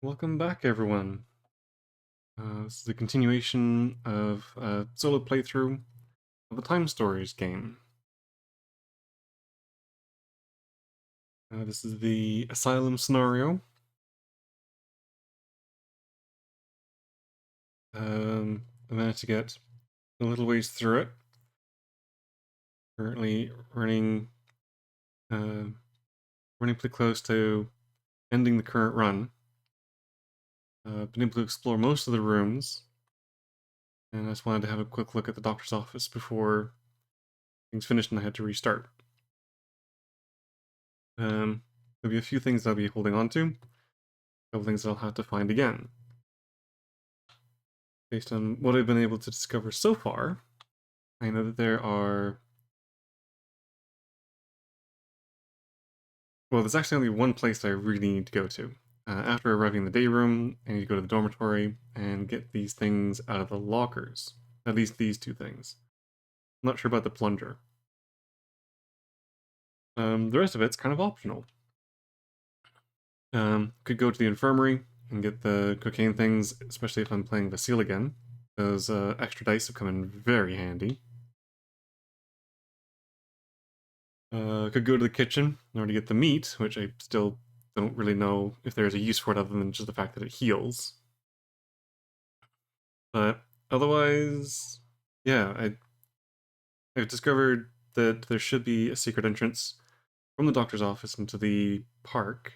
Welcome back, everyone. This is a continuation of a solo playthrough of the Time Stories game. This is the Asylum scenario. I managed to get a little ways through it. Currently uh, running pretty close to ending the current run. Been able to explore most of the rooms, and I just wanted to have a quick look at the doctor's office before things finished and I had to restart. There'll be a few things I'll be holding on to, a couple things I'll have to find again. Based on what I've been able to discover so far, I know that there's actually only one place that I really need to go to. After arriving in the day room, I need to go to the dormitory and get these things out of the lockers. At least these two things. I'm not sure about the plunger. The rest of it's kind of optional. Could go to the infirmary and get the cocaine things, especially if I'm playing Vasile again. Those extra dice have come in very handy. Could go to the kitchen in order to get the meat, which I still don't really know if there's a use for it other than just the fact that it heals. But otherwise, yeah, I've discovered that there should be a secret entrance from the doctor's office into the park.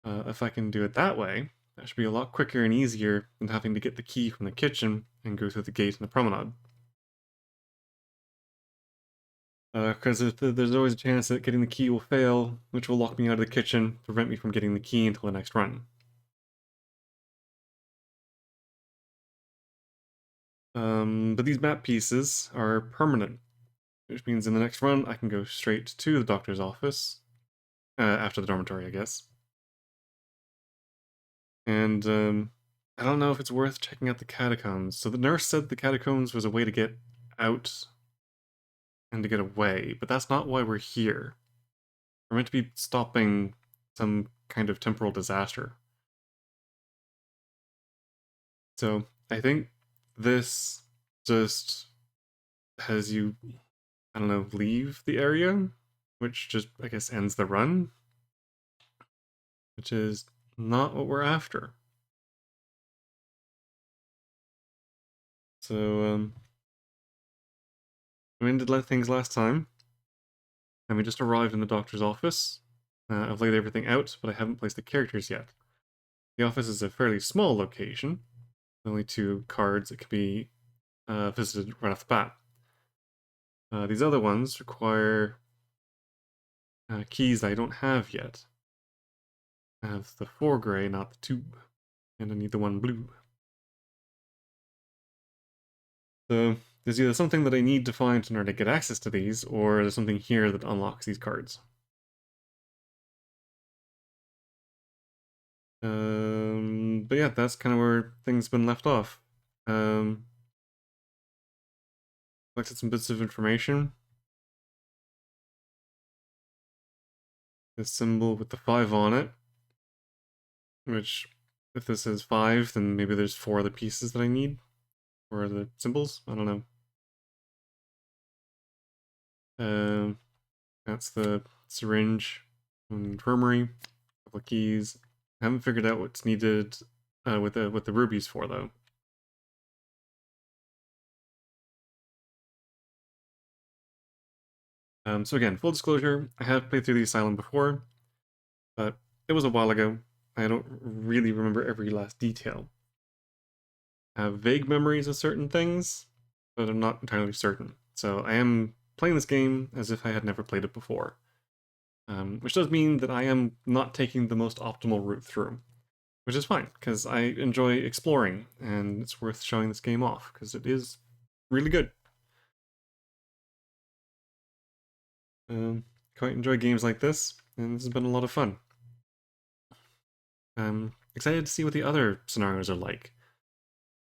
If I can do it that way, that should be a lot quicker and easier than having to get the key from the kitchen and go through the gate in the promenade. Because there's always a chance that getting the key will fail, which will lock me out of the kitchen, prevent me from getting the key until the next run. But these map pieces are permanent, which means in the next run I can go straight to the doctor's office, after the dormitory, I guess. And I don't know if it's worth checking out the catacombs. So the nurse said the catacombs was a way to get out and to get away, but that's not why we're here. We're meant to be stopping some kind of temporal disaster. So I think this just has you, I don't know, leave the area, which just, I guess, ends the run, which is not what we're after. So, we ended things last time, and we just arrived in the doctor's office. I've laid everything out, but I haven't placed the characters yet. The office is a fairly small location, only 2 cards that can be visited right off the bat. These other ones require keys that I don't have yet. I have the 4 gray, not the 2, and I need the 1 blue. So there's either something that I need to find in order to get access to these, or there's something here that unlocks these cards. But yeah, that's kind of where things been left off. Collected some bits of information. This symbol with the 5 on it, which, if this is 5, then maybe there's 4 other pieces that I need, or the symbols. I don't know. That's the syringe from the infirmary. A couple of keys. I haven't figured out what's needed with the rubies for though. So again, full disclosure, I have played through the Asylum before, but it was a while ago. I don't really remember every last detail. I have vague memories of certain things, but I'm not entirely certain. So I am playing this game as if I had never played it before. Which does mean that I am not taking the most optimal route through, which is fine, because I enjoy exploring, and it's worth showing this game off, because it is really good. Quite enjoy games like this, and this has been a lot of fun. Excited to see what the other scenarios are like.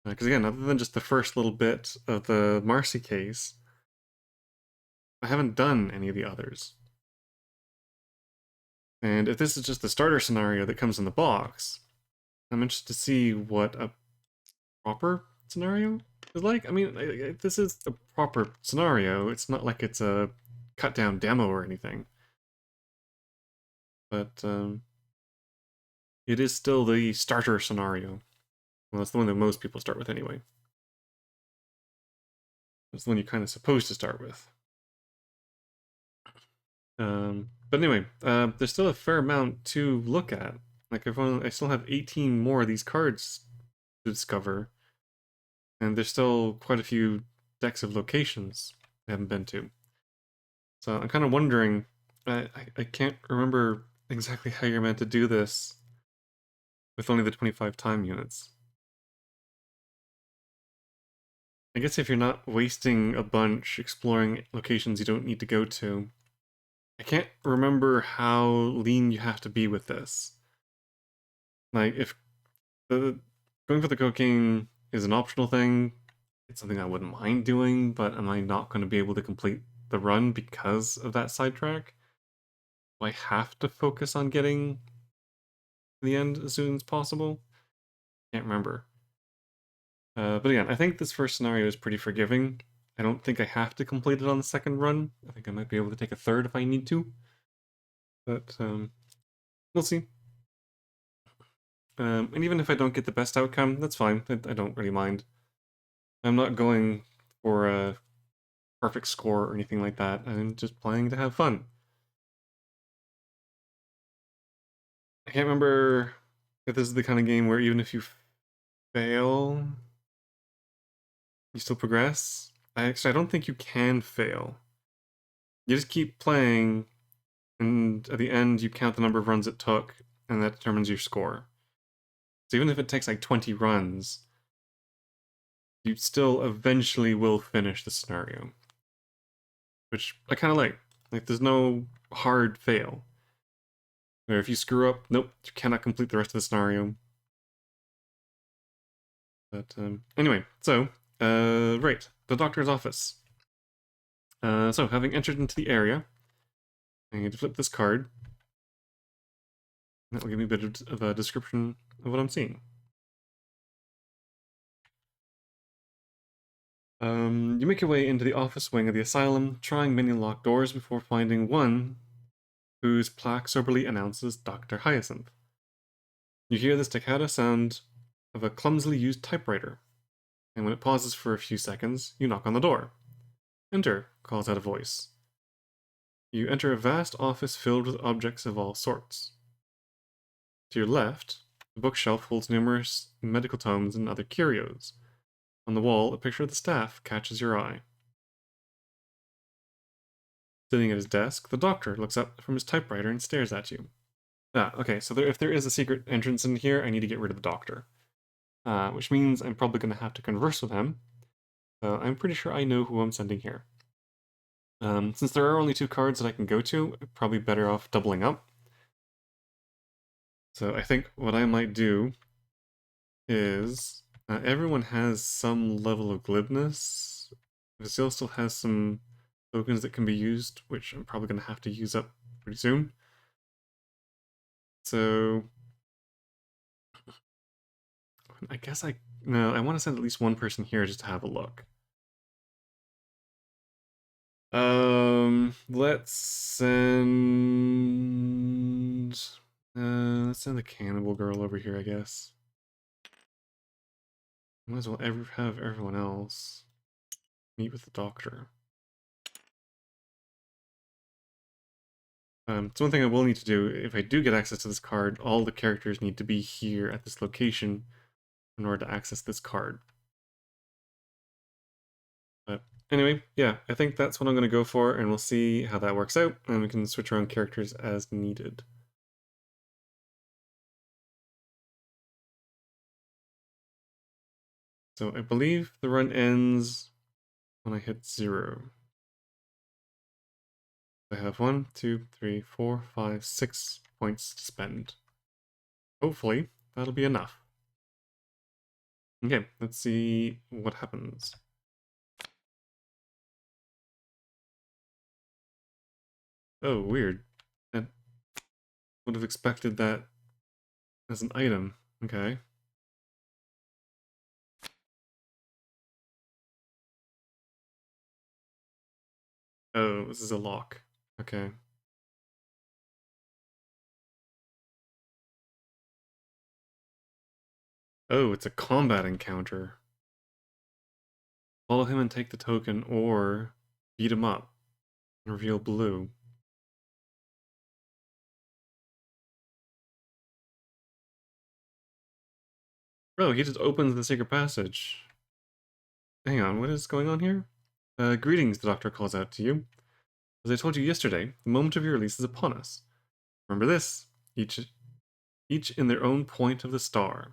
Because again, other than just the first little bit of the Marcy case, I haven't done any of the others. And if this is just the starter scenario that comes in the box, I'm interested to see what a proper scenario is like. I mean, this is a proper scenario. It's not like it's a cut down demo or anything. But it is still the starter scenario. Well, that's the one that most people start with anyway. That's the one you're kind of supposed to start with. But anyway, there's still a fair amount to look at. Like I still have 18 more of these cards to discover, and there's still quite a few decks of locations I haven't been to. So I'm kind of wondering. I can't remember exactly how you're meant to do this with only the 25 time units. I guess if you're not wasting a bunch exploring locations you don't need to go to, I can't remember how lean you have to be with this. Like, if the going for the cocaine is an optional thing, it's something I wouldn't mind doing, but am I not going to be able to complete the run because of that sidetrack? Do I have to focus on getting to the end as soon as possible? Can't remember. But again, I think this first scenario is pretty forgiving. I don't think I have to complete it on the second run. I think I might be able to take a third if I need to. But we'll see. And even if I don't get the best outcome, that's fine. I don't really mind. I'm not going for a perfect score or anything like that. I'm just playing to have fun. I can't remember if this is the kind of game where even if you fail, you still progress. I don't think you can fail. You just keep playing, and at the end, you count the number of runs it took, and that determines your score. So even if it takes like 20 runs, you still eventually will finish the scenario. Which I kind of like. Like, there's no hard fail. Or if you screw up, nope, you cannot complete the rest of the scenario. But anyway, so, right, the doctor's office. So, having entered into the area, I need to flip this card. That will give me a bit of a description of what I'm seeing. You make your way into the office wing of the asylum, trying many locked doors before finding one whose plaque soberly announces Dr. Hyacinthe. You hear the staccato sound of a clumsily used typewriter, and when it pauses for a few seconds, you knock on the door. Enter, calls out a voice. You enter a vast office filled with objects of all sorts. To your left, the bookshelf holds numerous medical tomes and other curios. On the wall, a picture of the staff catches your eye. Sitting at his desk, the doctor looks up from his typewriter and stares at you. Okay, so if there is a secret entrance in here, I need to get rid of the doctor. Which means I'm probably going to have to converse with him. So I'm pretty sure I know who I'm sending here. Since there are only 2 cards that I can go to, I'm probably better off doubling up. So I think what I might do is everyone has some level of glibness. Vasile still has some tokens that can be used, which I'm probably going to have to use up pretty soon. So I guess no, I want to send at least one person here just to have a look. Let's send the cannibal girl over here, I guess. Might as well have everyone else meet with the doctor. So one thing I will need to do, if I do get access to this card, all the characters need to be here at this location in order to access this card. But anyway, yeah, I think that's what I'm going to go for, and we'll see how that works out, and we can switch around characters as needed. So I believe the run ends when I hit 0. I have 1, 2, 3, 4, 5, 6 points to spend. Hopefully, that'll be enough. Okay, let's see what happens. Oh, weird. would have expected that as an item. Okay. Oh, this is a lock. Okay. Oh, it's a combat encounter. Follow him and take the token, or beat him up and reveal blue. Bro, he just opens the secret passage. Hang on, what is going on here? Greetings, the doctor calls out to you. As I told you yesterday, the moment of your release is upon us. Remember this, each in their own point of the star.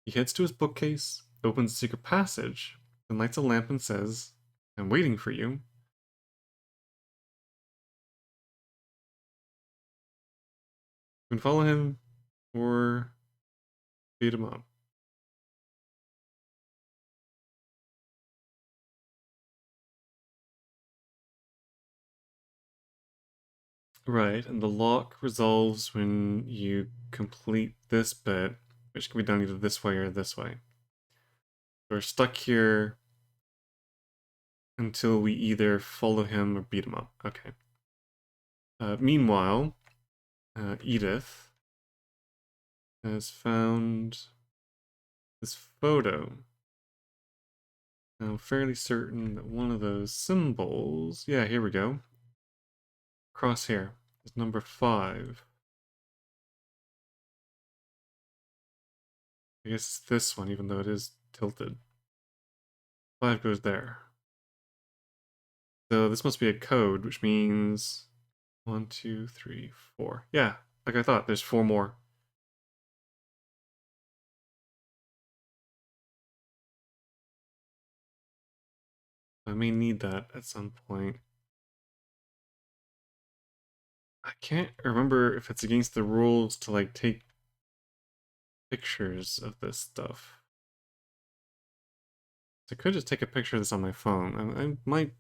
He heads to his bookcase, opens a secret passage, then lights a lamp and says, I'm waiting for you. You can follow him or beat him up. Right, and the lock resolves when you complete this bit, which can be done either this way or this way. We're stuck here until we either follow him or beat him up. Okay. Meanwhile, Edith has found this photo. Now, I'm fairly certain that one of those symbols, yeah, here we go. Crosshair is number 5. I guess it's this one, even though it is tilted. 5 goes there. So this must be a code, which means 1, 2, 3, 4. Yeah, like I thought, there's 4 more. I may need that at some point. I can't remember if it's against the rules to like take pictures of this stuff. So I could just take a picture of this on my phone. I might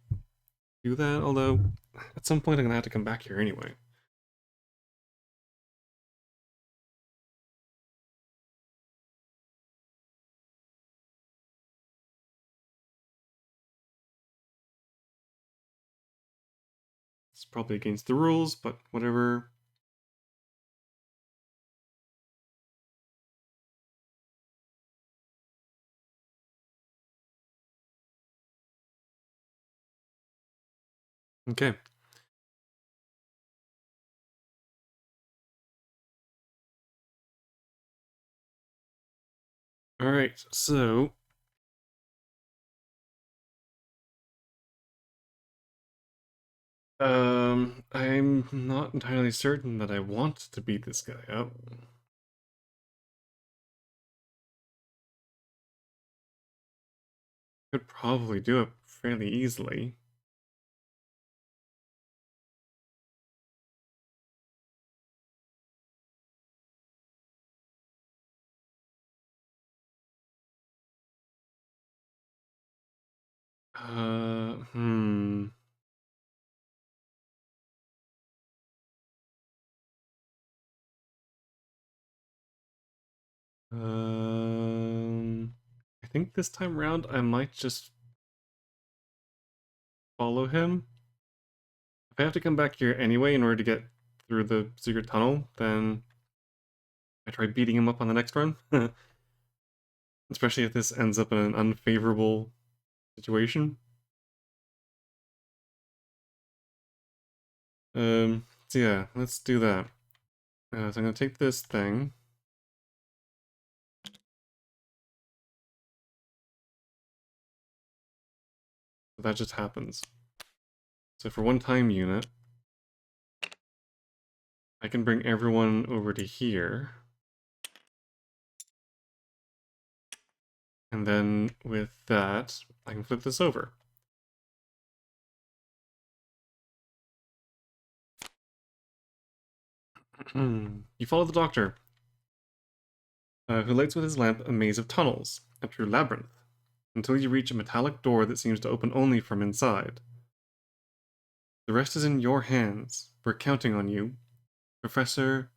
do that, although at some point I'm gonna have to come back here anyway. It's probably against the rules, but whatever. Okay. Alright, so I'm not entirely certain that I want to beat this guy up. Could probably do it fairly easily. Hmm. I think this time around I might just follow him. If I have to come back here anyway in order to get through the secret tunnel, then I try beating him up on the next run. Especially if this ends up in an unfavorable situation. So yeah, let's do that. So I'm gonna take this thing. That just happens. So for one time unit, I can bring everyone over to here. And then with that, I can flip this over. You follow the doctor, who lights with his lamp a maze of tunnels, a true labyrinth, until you reach a metallic door that seems to open only from inside. The rest is in your hands. We're counting on you. Professor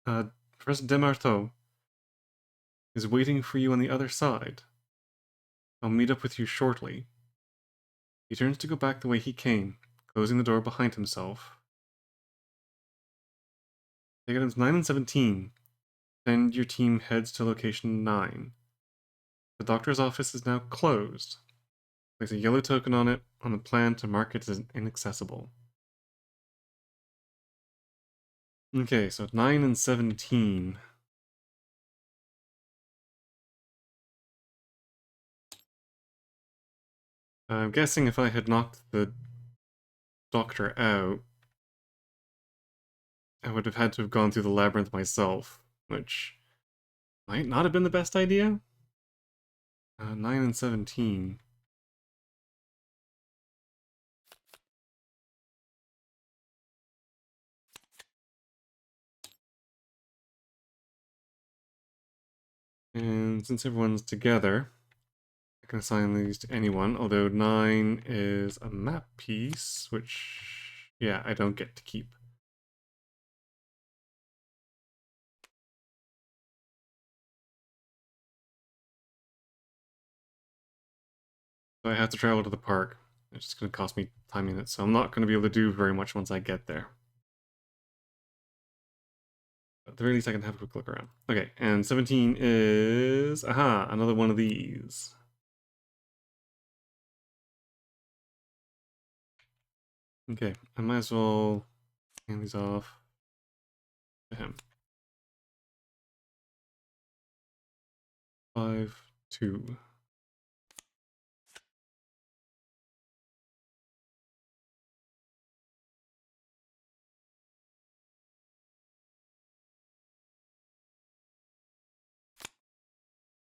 uh, Professor Demarteau is waiting for you on the other side. I'll meet up with you shortly. He turns to go back the way he came, closing the door behind himself. Take items 9 and 17. Then your team heads to location 9. The doctor's office is now closed. Place a yellow token on it on the plan to mark it as inaccessible. Okay, so 9 and 17. I'm guessing if I had knocked the doctor out, I would have had to have gone through the labyrinth myself, which might not have been the best idea. 9 and 17. And since everyone's together, I can assign these to anyone, although 9 is a map piece, which, yeah, I don't get to keep. So I have to travel to the park. It's just going to cost me time units, so I'm not going to be able to do very much once I get there. At the very least, I can have a quick look around. Okay, and 17 is... Aha, another one of these. Okay, I might as well hand these off to him. 5, 2.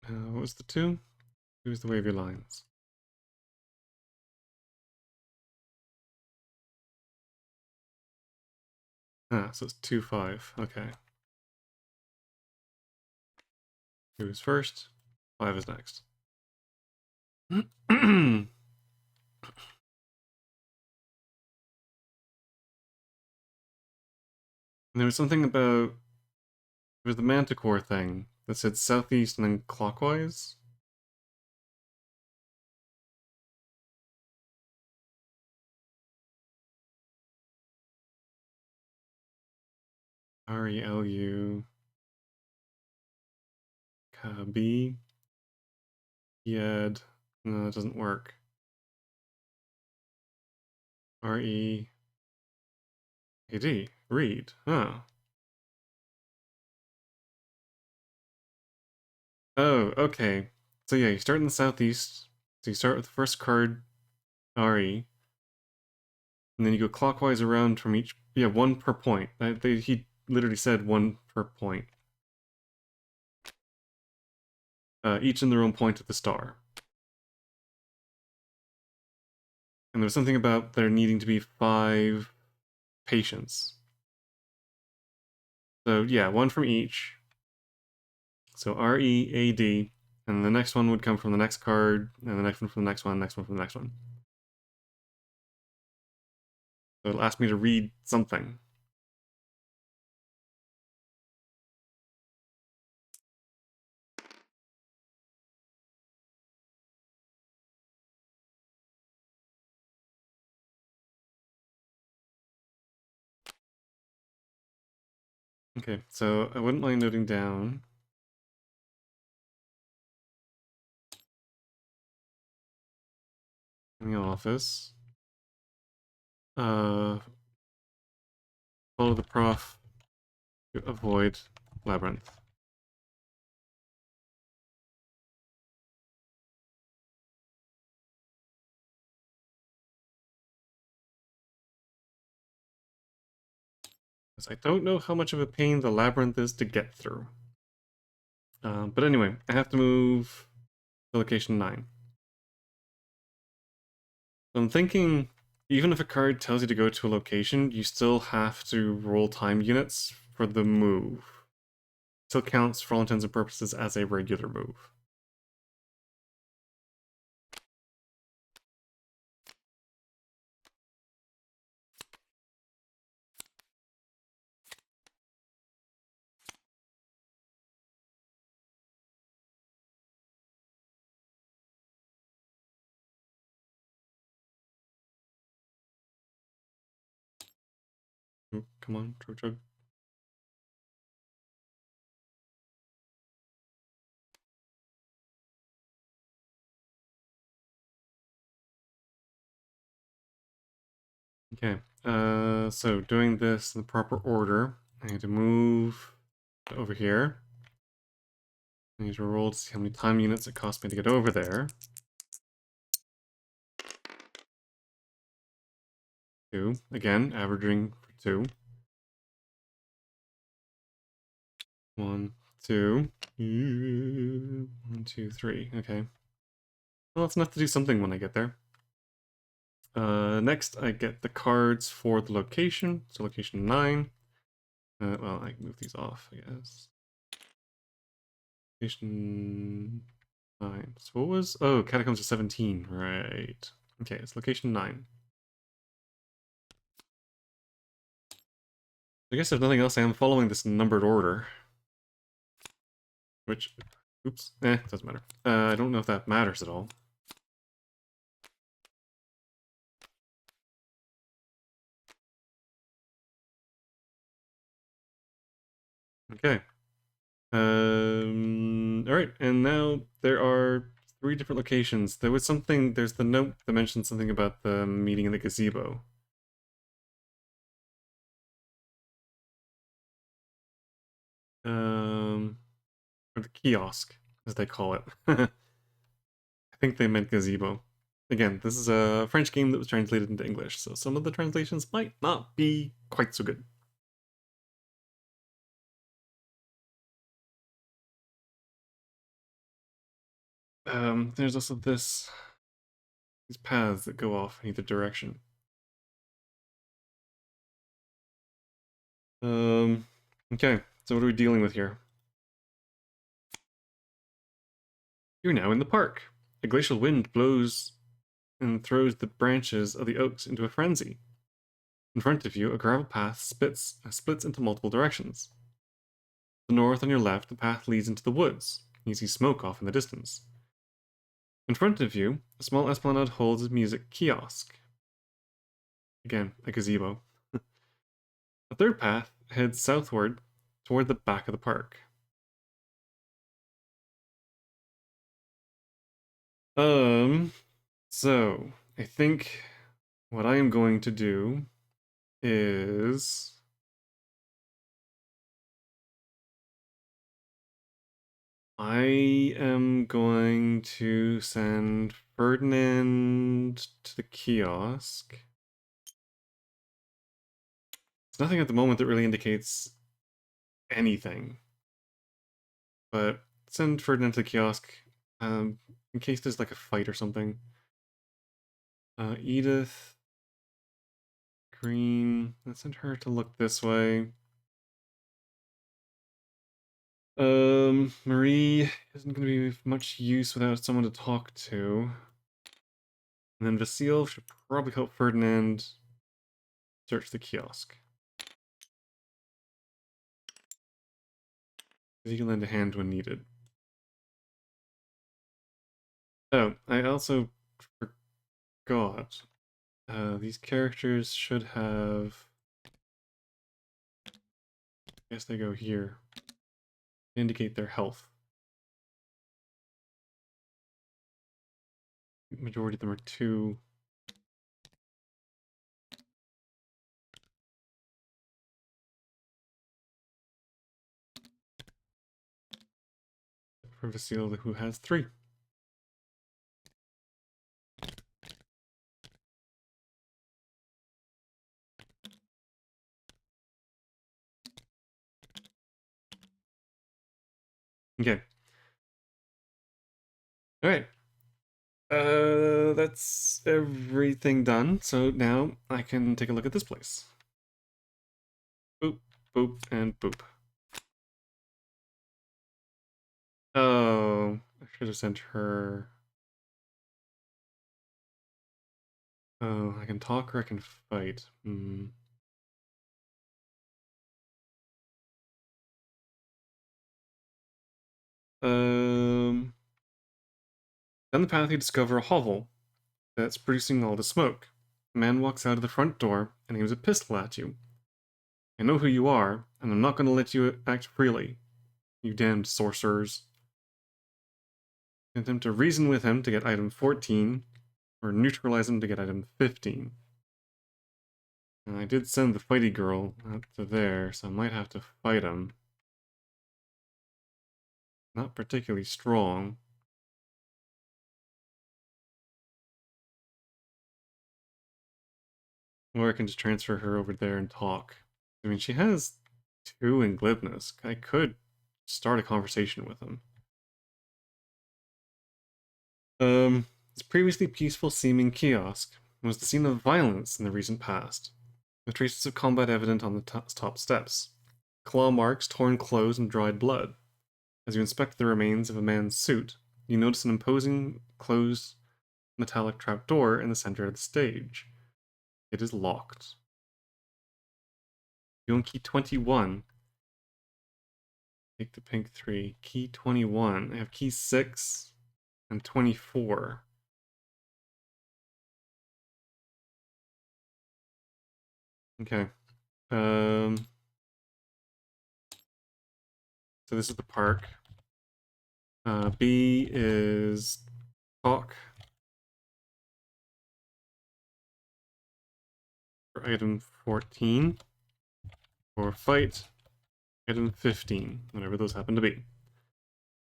What was the 2? 2 is the wavy lines. Ah, so it's 2, 5. Okay. 2 is first, 5 is next. And there was something about... There was the Manticore thing that said southeast and then clockwise. R-E-L-U... B. Yed. No, that doesn't work. R-E... A-D. Read. Oh. Oh, okay. So yeah, you start in the southeast. So you start with the first card, RE, and then you go clockwise around from each... Yeah, one per point. He literally said one per point. Each in their own point at the star. And there's something about there needing to be 5 patients. So yeah, one from each. So R-E-A-D, and the next one would come from the next card, and the next one from the next one, next one from the next one. So it'll ask me to read something. Okay, so I wouldn't mind noting down. In the office. Follow the prof to avoid labyrinth. Because I don't know how much of a pain the labyrinth is to get through. But anyway, I have to move to location 9. So I'm thinking, even if a card tells you to go to a location, you still have to roll time units for the move. Still counts for all intents and purposes as a regular move. Oh, come on, chug chug. Okay, so doing this in the proper order, I need to move over here. I need to roll to see how many time units it costs me to get over there. 2. Again, averaging for 2. 1, 2. 1, 2, 3. Okay. Well, that's enough to do something when I get there. Next, I get the cards for the location. So location 9. Well, I can move these off, I guess. Location 9. So what was... Oh, Catacombs of 17. Right. Okay, it's location 9. I guess if nothing else, I am following this numbered order. Which... Oops. Doesn't matter. I don't know if that matters at all. Okay. Alright, and now there are 3 different locations. There was something... There's the note that mentioned something about the meeting in the gazebo. Or the kiosk, as they call it. I think they meant gazebo. Again, this is a French game that was translated into English, so some of the translations might not be quite so good. There's also these paths that go off in either direction. Okay, so what are we dealing with here? You're now in the park. A glacial wind blows and throws the branches of the oaks into a frenzy. In front of you, a gravel path splits into multiple directions. To the north on your left, the path leads into the woods. You see smoke off in the distance. In front of you, a small esplanade holds a music kiosk. Again, a gazebo. The third path heads southward toward the back of the park. So I think what I am going to do is I am going to send Ferdinand to the kiosk. There's nothing at the moment that really indicates anything. But send Ferdinand to the kiosk in case there's like a fight or something. Edith, Green, let's send her to look this way. Marie isn't going to be of much use without someone to talk to. And then Vasile should probably help Ferdinand search the kiosk. He can lend a hand when needed. Oh, I also forgot. These characters should have... I guess they go here. Indicate their health. Majority of them are 2. For Vasile, who has 3. Okay. Alright. That's everything done. So now I can take a look at this place. Boop, boop, and boop. Oh, I should have sent her. Oh, I can talk or I can fight. Down the path you discover a hovel that's producing all the smoke. A man walks out of the front door and aims a pistol at you. I know who you are, and I'm not going to let you act freely, you damned sorcerers. Attempt to reason with him to get item 14, or neutralize him to get item 15. And I did send the fighty girl out to there, so I might have to fight him. Not particularly strong. Or I can just transfer her over there and talk. I mean, she has 2 in glibness. I could start a conversation with him. This previously peaceful seeming kiosk was the scene of violence in the recent past, with traces of combat evident on the top steps. Claw marks, torn clothes, and dried blood. As you inspect the remains of a man's suit, you notice an imposing closed metallic trapdoor in the center of the stage. It is locked. You own key 21. Take the pink 3. Key 21. I have key 6 and 24. Okay. So this is the park. B is talk for item 14, or fight item 15, whatever those happen to be.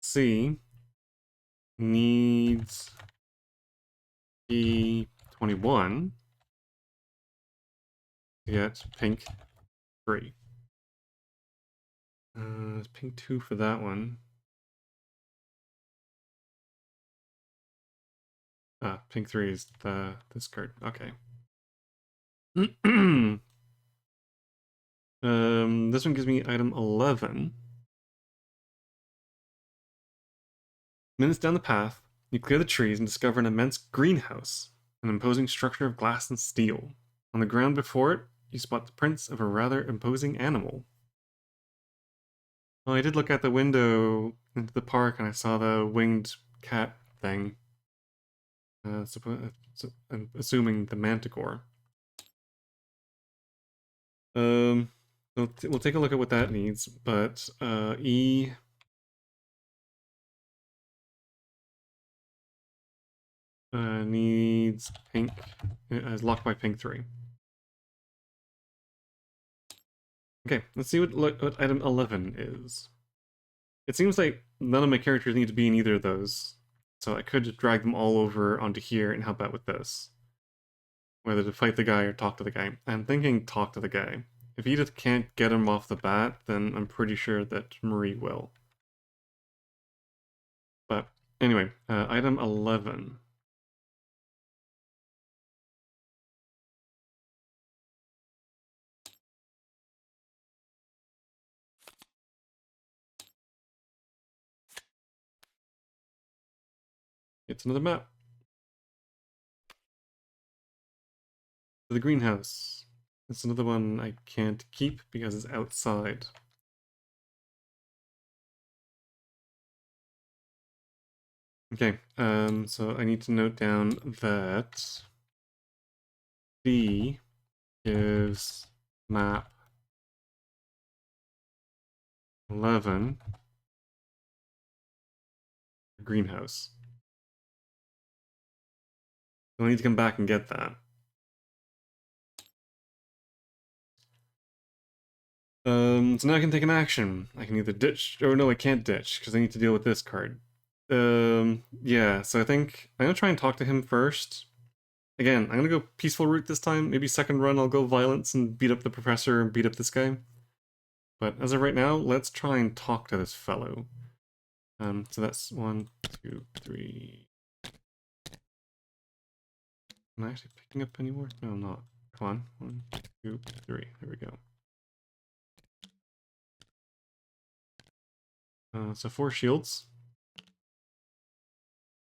C needs P21 to get pink 3. It's pink 2 for that one. Ah, pink 3 is this card. Okay. This one gives me item 11. Minutes down the path, you clear the trees and discover an immense greenhouse, an imposing structure of glass and steel. On the ground before it, you spot the prints of a rather imposing animal. Well, I did look out the window into the park and I saw the winged cat thing. I'm assuming the manticore. We'll take a look at what that needs, but E needs pink, is locked by pink 3. Okay, let's see what item 11 is. It seems like none of my characters need to be in either of those, so I could just drag them all over onto here and help out with this. Whether to fight the guy or talk to the guy. I'm thinking talk to the guy. If Edith can't get him off the bat, then I'm pretty sure that Marie will. But anyway, item 11. It's another map. The greenhouse. It's another one I can't keep because it's outside. Okay, so I need to note down that B gives map 11 greenhouse. So I need to come back and get that. So now I can take an action. I can either ditch, or no, I can't ditch, because I need to deal with this card. Yeah, so I think I'm gonna try and talk to him first. Again, I'm gonna go peaceful route this time. Maybe second run I'll go violence and beat up the professor and beat up this guy. But as of right now, let's try and talk to this fellow. So that's 1, 2, 3. Am I actually picking up any more? No, I'm not. Come on. 1, 2, 3. There we go. So 4 shields.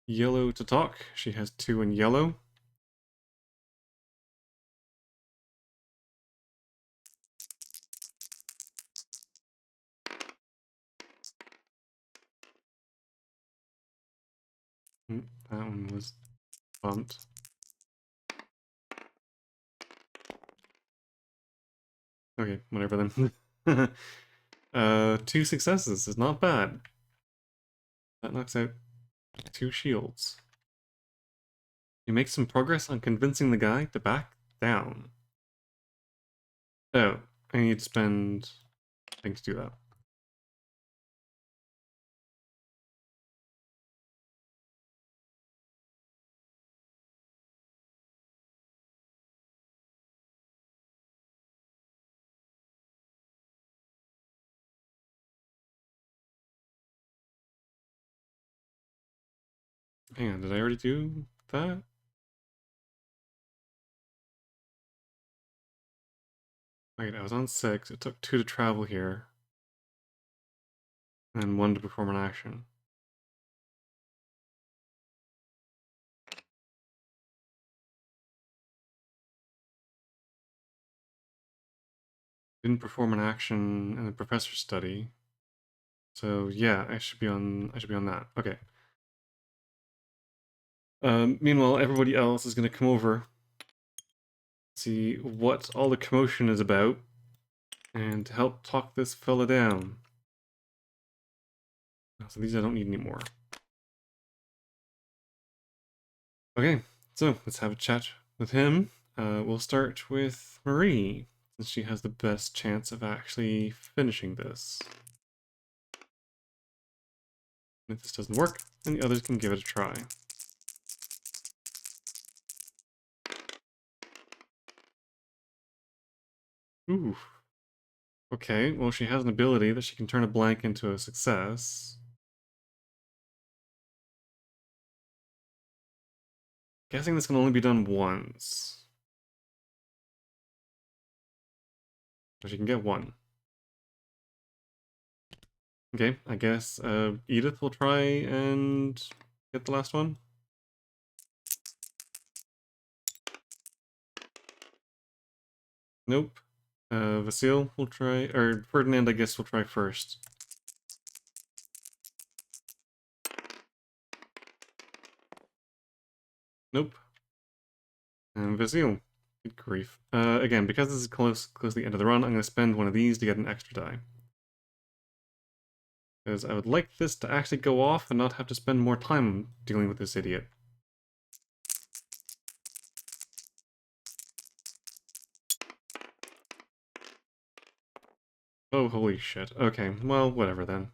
Yellow to talk. She has 2 in yellow. That one was bumped. Okay, whatever then. 2 successes is not bad. That knocks out 2 shields. You make some progress on convincing the guy to back down. Oh, I need to spend things to do that. Hang on, did I already do that? Wait, I was on 6. It took 2 to travel here, and 1 to perform an action. Didn't perform an action in the professor's study. So yeah, I should be on that. Okay. Meanwhile, everybody else is gonna come over, see what all the commotion is about, and to help talk this fella down. So these I don't need anymore. Okay, so let's have a chat with him. We'll start with Marie, since she has the best chance of actually finishing this. And if this doesn't work, then the others can give it a try. Ooh. Okay, well she has an ability that she can turn a blank into a success. Guessing this can only be done once. So she can get 1. Okay, I guess Edith will try and get the last one. Nope. Vasil will try, or Ferdinand, I guess, will try first. Nope. And Vasil. Good grief. Again, because this is close to the end of the run, I'm going to spend one of these to get an extra die. Because I would like this to actually go off and not have to spend more time dealing with this idiot. Oh, holy shit. Okay, well, whatever then.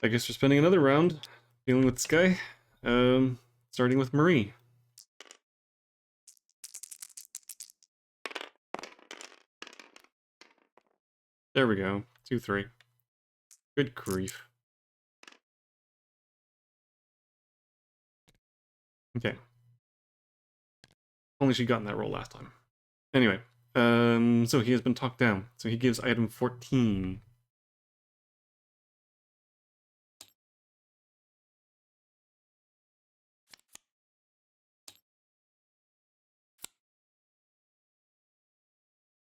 I guess we're spending another round dealing with this guy. Starting with Marie. There we go. 2-3. Good grief. Okay. Only she'd gotten that roll last time. Anyway, so he has been talked down. So he gives item 14.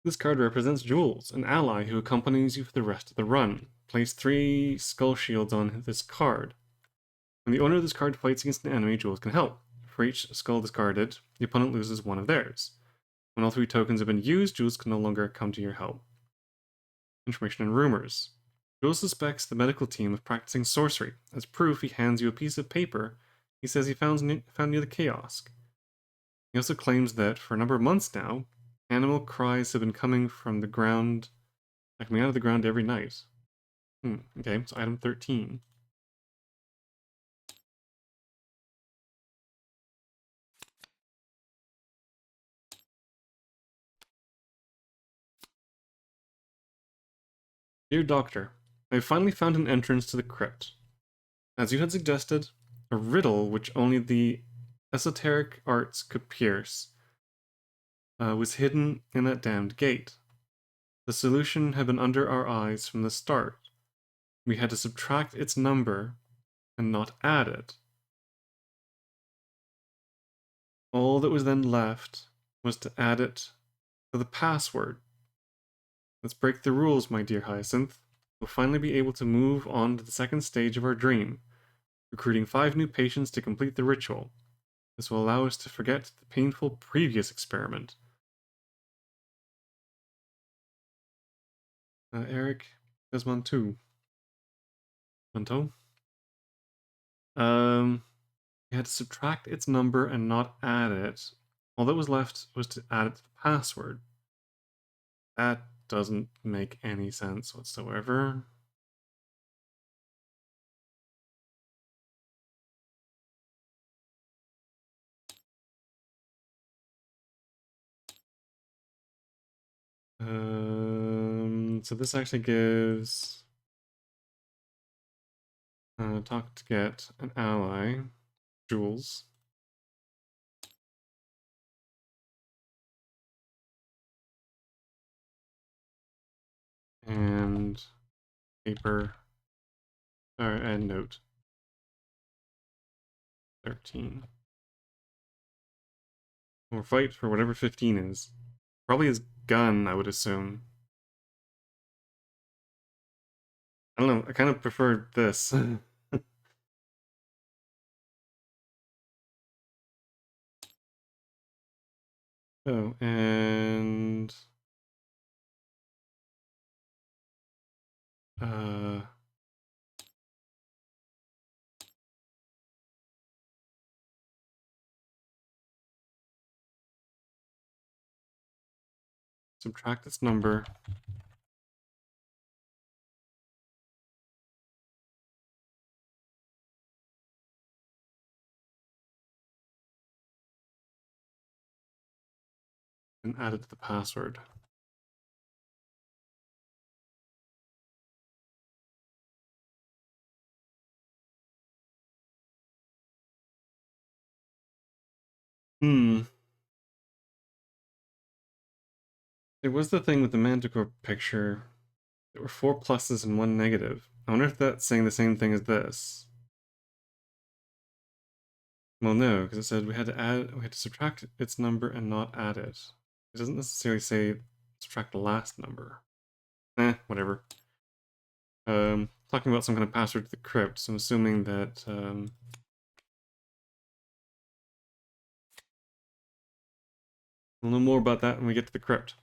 This card represents Jules, an ally who accompanies you for the rest of the run. Place 3 skull shields on this card. When the owner of this card fights against an enemy, Jules can help. For each skull discarded, the opponent loses 1 of theirs. When all 3 tokens have been used, Jules can no longer come to your help. Information and rumors. Jules suspects the medical team of practicing sorcery. As proof, he hands you a piece of paper he says he found near the kiosk. He also claims that for a number of months now, animal cries have been coming from the ground, coming out of the ground every night. Okay, so item 13. Dear Doctor, I have finally found an entrance to the crypt. As you had suggested, a riddle which only the esoteric arts could pierce was hidden in that damned gate. The solution had been under our eyes from the start. We had to subtract its number and not add it. All that was then left was to add it to the password. Let's break the rules, my dear Hyacinthe. We'll finally be able to move on to the second stage of our dream, recruiting 5 new patients to complete the ritual. This will allow us to forget the painful previous experiment. Eric Desmontou. Montou? You had to subtract its number and not add it. All that was left was to add it to the password. That doesn't make any sense whatsoever. So this actually gives talk to get an ally, Jules. And paper, and note. 13. Or fight for whatever 15 is. Probably his gun, I would assume. I don't know, I kind of prefer this. Oh, and uh subtract its number. And add it to the password. There was the thing with the Manticore picture. There were 4 pluses and 1 negative. I wonder if that's saying the same thing as this. Well, no, because it said we had to subtract its number and not add it. It doesn't necessarily say subtract the last number. Whatever. Talking about some kind of password to the crypt, so I'm assuming that we'll know more about that when we get to the crypt.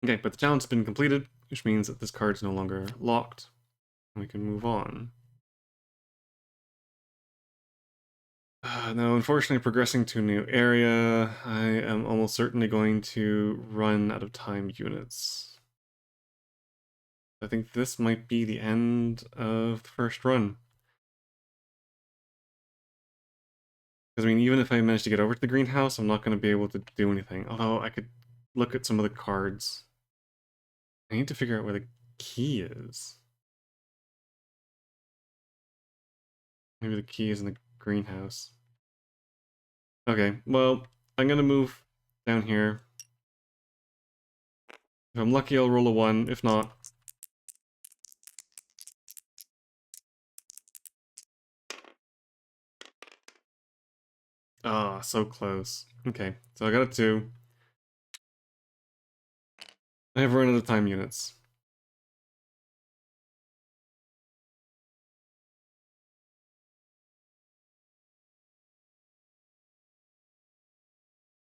Okay, but the challenge has been completed, which means that this card is no longer locked. We can move on. No, unfortunately, progressing to a new area, I am almost certainly going to run out of time units. I think this might be the end of the first run. Because, I mean, even if I manage to get over to the greenhouse, I'm not going to be able to do anything. Although, I could look at some of the cards. I need to figure out where the key is. Maybe the key is in the greenhouse. Okay, well, I'm going to move down here. If I'm lucky, I'll roll a 1. If not... Ah, so close. Okay, so I got a 2. I have run out of time units.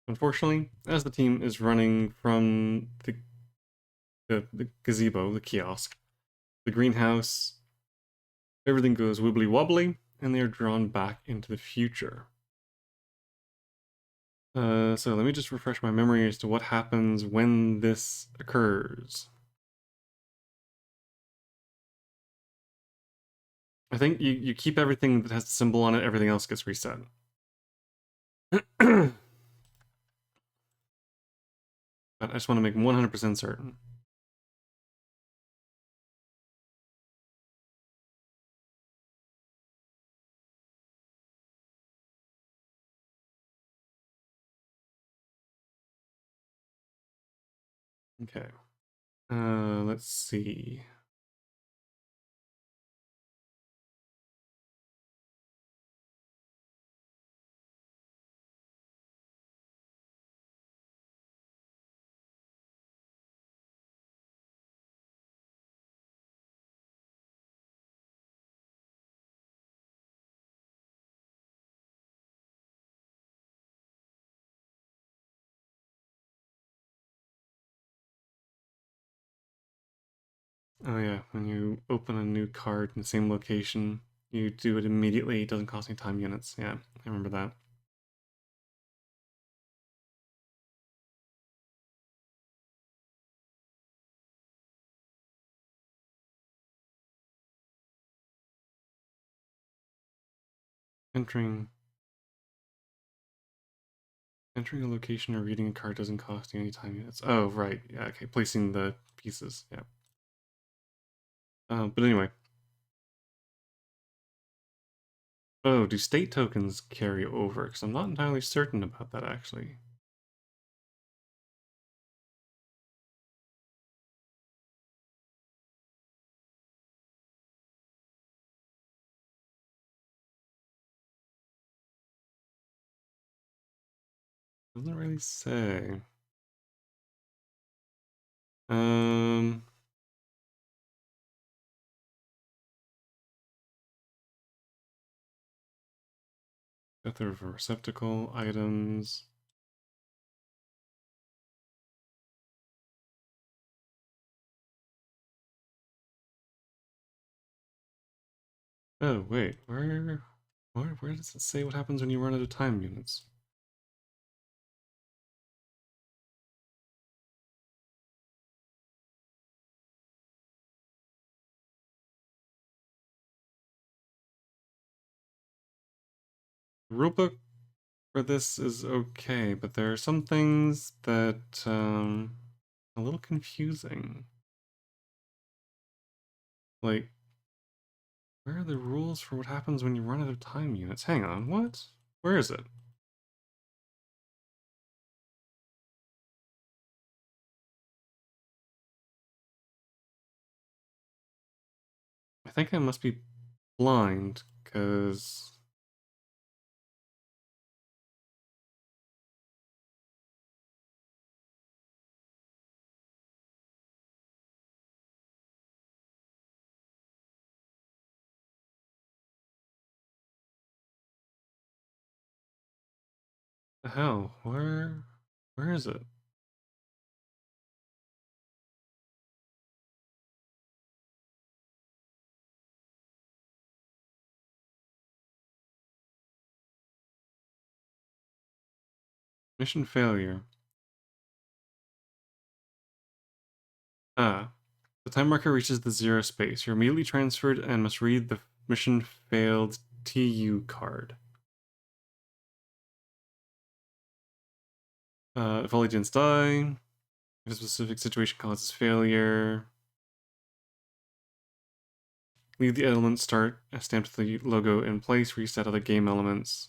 Unfortunately, as the team is running from the gazebo, the kiosk, the greenhouse, everything goes wibbly wobbly, and they are drawn back into the future. So let me just refresh my memory as to what happens when this occurs. I think you keep everything that has the symbol on it, everything else gets reset. But I just want to make 100% certain. Okay. Let's see. Oh yeah, when you open a new card in the same location, you do it immediately. It doesn't cost any time units. Yeah, I remember that. Entering Entering a location or reading a card doesn't cost you any time units. Oh, right. Yeah, okay. Placing the pieces. Yeah. But anyway. Oh, do state tokens carry over? Because I'm not entirely certain about that, actually. Doesn't really say. Um, Death of a receptacle, items. Oh, wait. Where does it say what happens when you run out of time units? The rulebook for this is okay, but there are some things that, a little confusing. Like, where are the rules for what happens when you run out of time units? Hang on, what? Where is it? I think I must be blind, because... The hell? Where is it? Mission failure. Ah. The time marker reaches the zero space. You're immediately transferred and must read the mission failed TU card. If all agents die, if a specific situation causes failure, leave the element start stamped with the logo in place, reset other game elements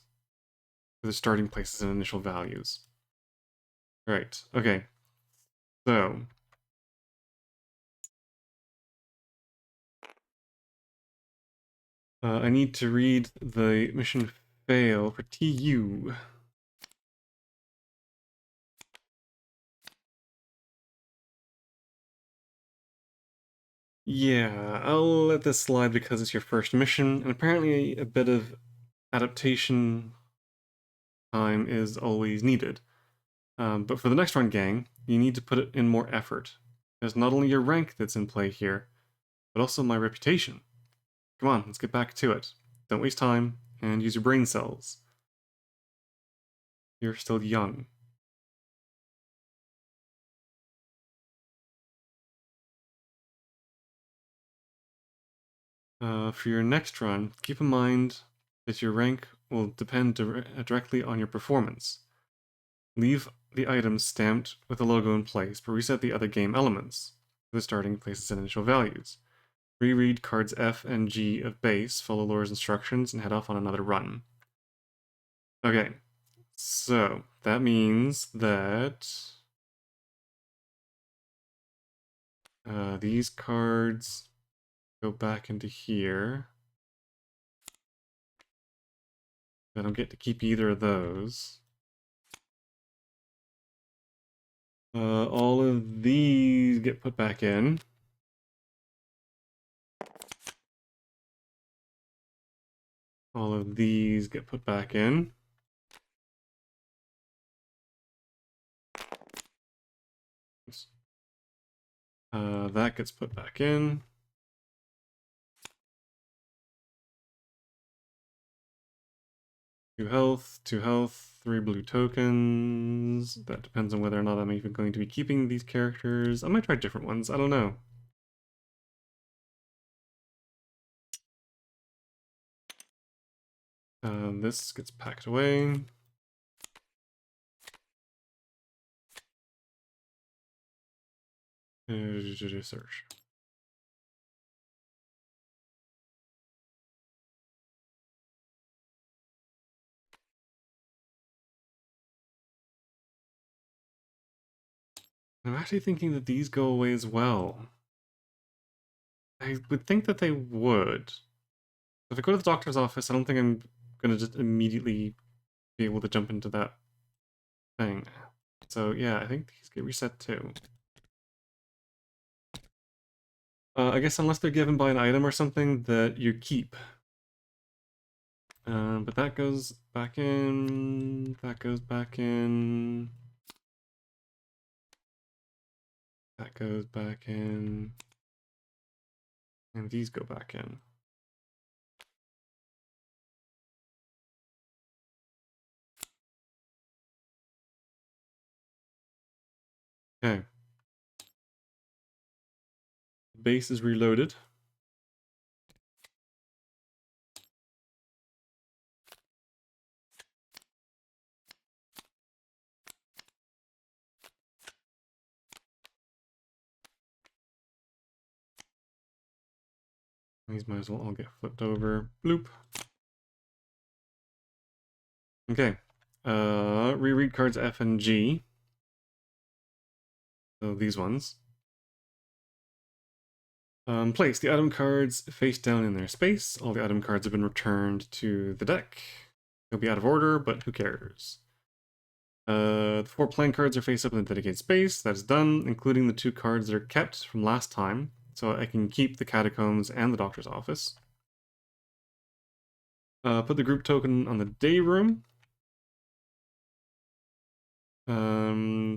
for the starting places and initial values. Right, okay. So, I need to read the mission fail for TU. Yeah, I'll let this slide because it's your first mission, and apparently a bit of adaptation time is always needed. But for the next run, gang, you need to put it in more effort. There's not only your rank that's in play here, but also my reputation. Come on, let's get back to it. Don't waste time, and use your brain cells. You're still young. For your next run, keep in mind that your rank will depend directly on your performance. Leave the items stamped with the logo in place, but reset the other game elements, the starting places and initial values. Reread cards F and G of base, follow Laura's instructions, and head off on another run. Okay, so that means that these cards go back into here. I don't get to keep either of those. All of these get put back in. All of these get put back in. That gets put back in. Two health, 3 blue tokens. That depends on whether or not I'm even going to be keeping these characters. I might try different ones, I don't know. This gets packed away. Search. I'm actually thinking that these go away as well. I would think that they would. If I go to the doctor's office, I don't think I'm gonna just immediately be able to jump into that thing. So yeah, I think these get reset too. I guess unless they're given by an item or something that you keep. But that goes back in, that goes back in, that goes back in, and these go back in. Okay. Base is reloaded. These might as well all get flipped over. Bloop. Okay. Reread cards F and G. So these ones. Place the item cards face down in their space. All the item cards have been returned to the deck. They'll be out of order, but who cares? The 4 playing cards are face up in the dedicated space. That is done, including the 2 cards that are kept from last time. So I can keep the Catacombs and the Doctor's Office. Put the group token on the day room.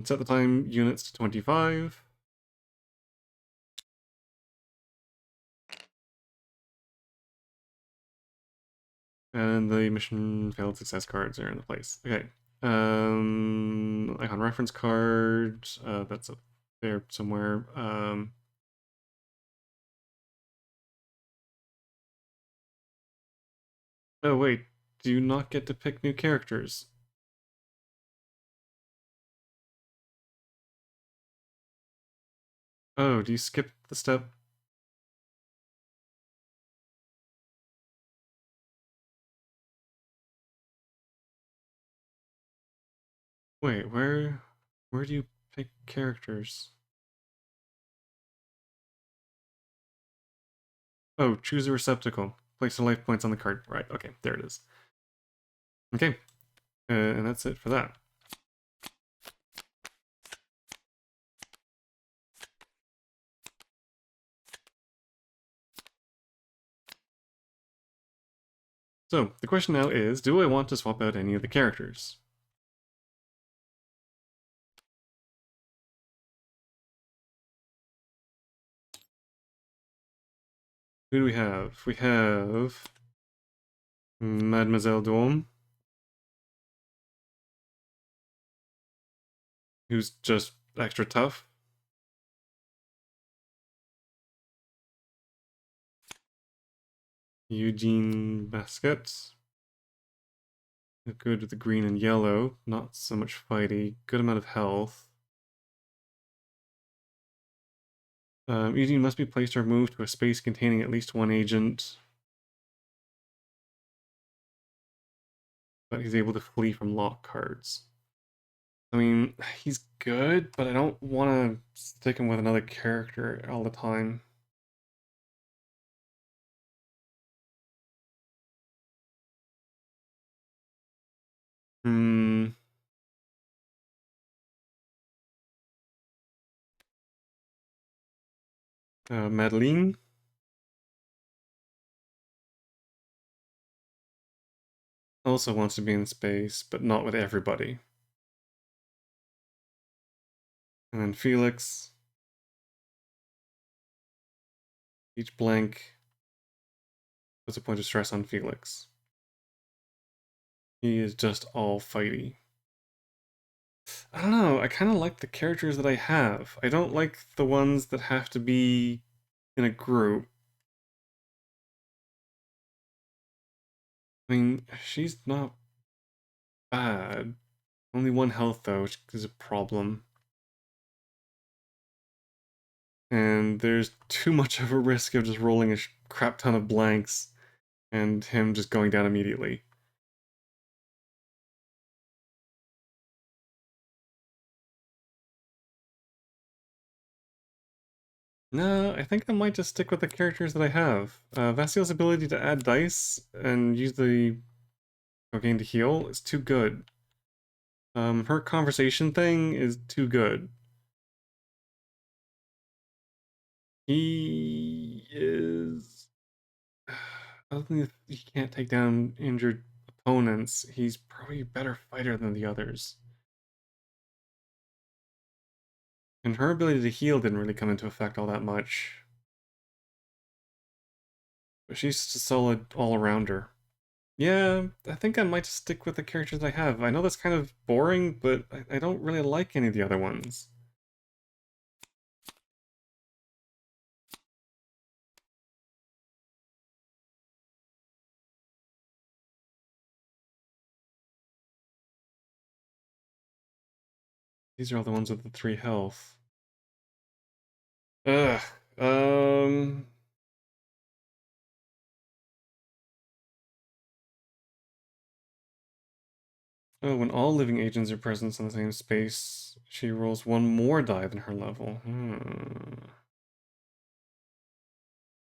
Set the time units to 25. And the mission failed success cards are in the place. Okay. Icon reference card. That's up there somewhere. Oh wait, do you not get to pick new characters? Oh, do you skip the step? Wait, where do you pick characters? Oh, choose a receptacle. Place the life points on the card. Right, okay, there it is. Okay, and that's it for that. So, the question now is, do I want to swap out any of the characters? Who do we have? We have Mademoiselle Dawn, who's just extra tough. Eugene Basket. Good with the green and yellow, not so much fighty. Good amount of health. Eugene must be placed or moved to a space containing at least 1 agent. But he's able to flee from lock cards. I mean, he's good, but I don't want to stick him with another character all the time. Hmm. Madeline also wants to be in space, but not with everybody. And then Felix. Each blank puts a point of stress on Felix. He is just all fighty. I don't know, I kind of like the characters that I have. I don't like the ones that have to be in a group. I mean, she's not bad. Only one health though, which is a problem. And there's too much of a risk of just rolling a crap ton of blanks and him just going down immediately. No, I think I might just stick with the characters that I have. Vasil's ability to add dice and use the cocaine to heal is too good. Her conversation thing is too good. He is... Other than he can't take down injured opponents, he's probably a better fighter than the others. And her ability to heal didn't really come into effect all that much. But she's a solid all-arounder. Yeah, I think I might stick with the characters I have. I know that's kind of boring, but I don't really like any of the other ones. These are all the ones with the 3 health. Ugh. Oh, when all living agents are present in the same space, she rolls 1 more die than her level.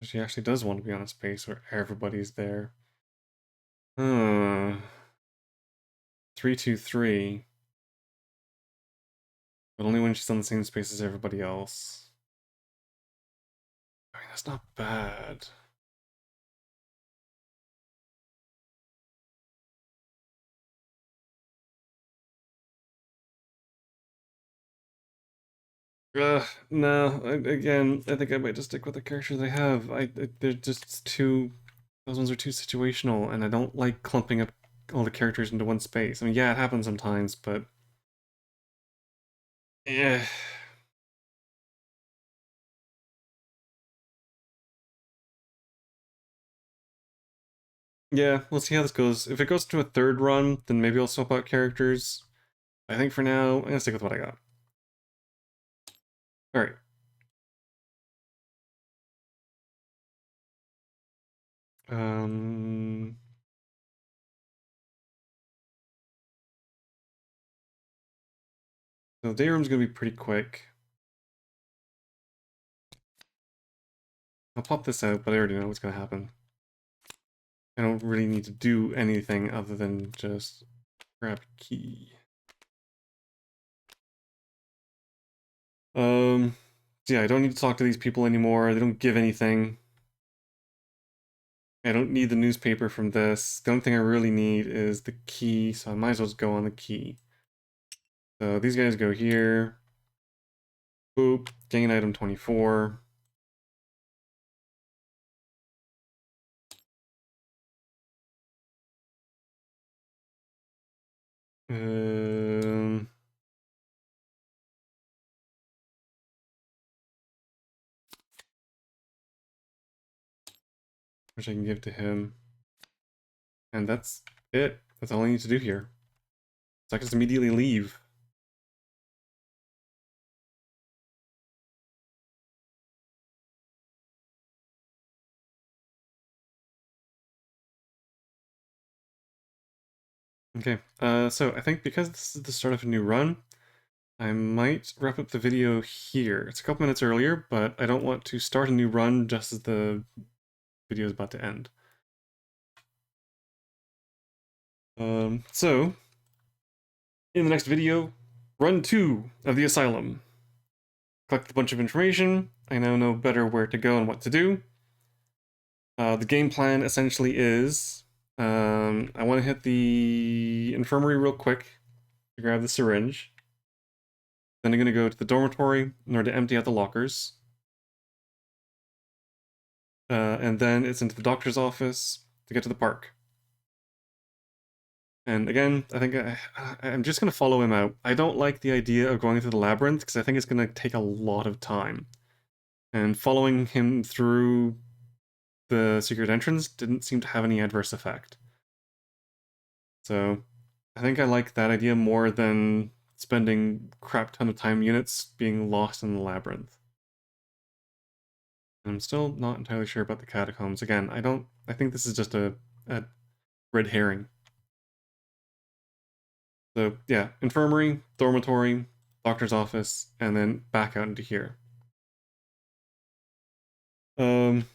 She actually does want to be on a space where everybody's there. 3-2-3. But only when she's on the same space as everybody else. I mean, that's not bad. No. Again, I think I might just stick with the characters I have. They're just too... Those ones are too situational, and I don't like clumping up all the characters into one space. I mean, yeah, it happens sometimes, but... Yeah. Yeah, we'll see how this goes. If it goes to a 3rd run, then maybe I'll swap out characters. I think for now, I'm gonna stick with what I got. Alright. Um... So the day room's gonna be pretty quick. I'll pop this out, but I already know what's gonna happen. I don't really need to do anything other than just grab key. So yeah, I don't need to talk to these people anymore. They don't give anything. I don't need the newspaper from this. The only thing I really need is the key, so I might as well just go on the key. So these guys go here. Boop, gain item 24. Um, which I can give to him. And that's it. That's all I need to do here. So I can just immediately leave. Okay, so I think because this is the start of a new run, I might wrap up the video here. It's a couple minutes earlier, but I don't want to start a new run just as the video is about to end. So, in the next video, run 2 of the Asylum. Collect a bunch of information. I now know better where to go and what to do. The game plan essentially is, I want to hit the infirmary real quick to grab the syringe. Then I'm going to go to the dormitory in order to empty out the lockers. And then it's into the doctor's office to get to the park. And again, I think I'm just going to follow him out. I don't like the idea of going through the labyrinth because I think it's going to take a lot of time. And following him through the secret entrance didn't seem to have any adverse effect. So I think I like that idea more than spending crap ton of time units being lost in the labyrinth. And I'm still not entirely sure about the catacombs. Again, I think this is just a red herring. So yeah, infirmary, dormitory, doctor's office, and then back out into here. Um,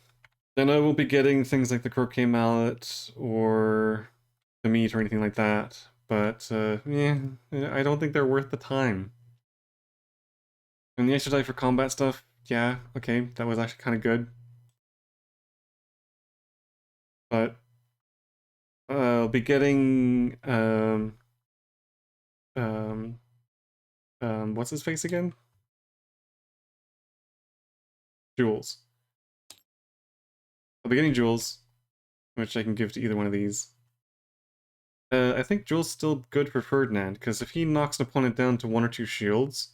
then I will be getting things like the croquet mallet or the meat or anything like that. But yeah, I don't think they're worth the time. And the extra die for combat stuff, yeah, okay, that was actually kind of good. But I'll be getting um, what's his face again? Jewels. I'll be getting jewels, which I can give to either one of these. I think Jewel's still good for Ferdinand, because if he knocks an opponent down to 1 or 2 shields,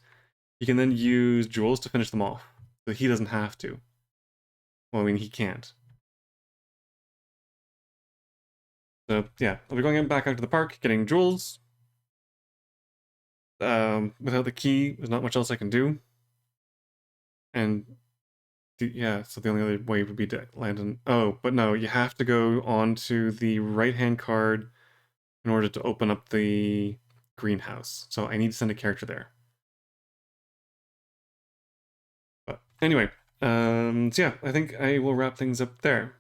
he can then use Jewels to finish them off. So he doesn't have to. Well, I mean, he can't. So yeah, I'll be going back out to the park, getting Jewels. Without the key, there's not much else I can do. And yeah, so the only other way would be to land in... Oh, but no, you have to go onto the right-hand card in order to open up the greenhouse. So I need to send a character there. But anyway, so yeah, I think I will wrap things up there.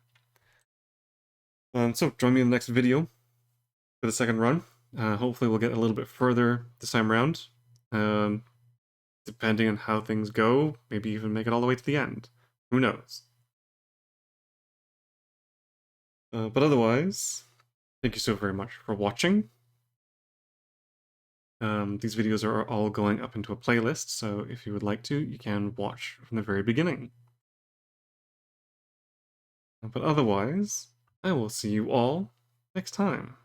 So join me in the next video for the second run. Hopefully we'll get a little bit further this time around. Depending on how things go, maybe even make it all the way to the end. Who knows? But otherwise, thank you so very much for watching. These videos are all going up into a playlist, so if you would like to, you can watch from the very beginning. But otherwise, I will see you all next time.